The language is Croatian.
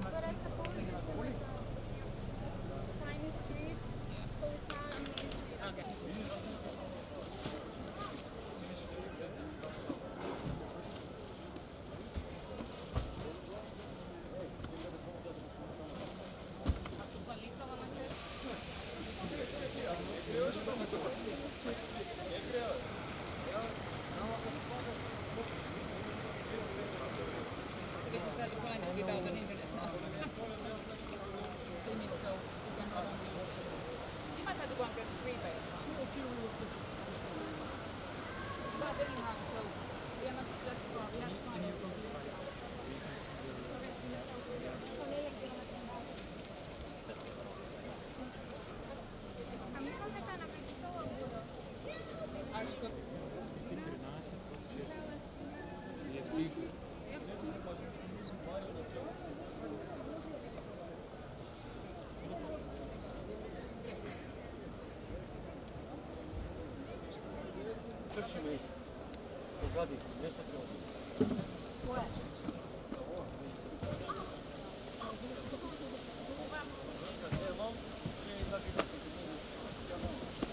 But I suppose it's like a tiny street, so it's not a main street. Okay. Without an internet now. You might have to go and get a freeway. But anyhow, so we are not just far. We have to find А ми сам така написала буду. А что? Я в тихо. Krčimo ih pozadi, nešto treba. Koje? Evo, prije izađi da se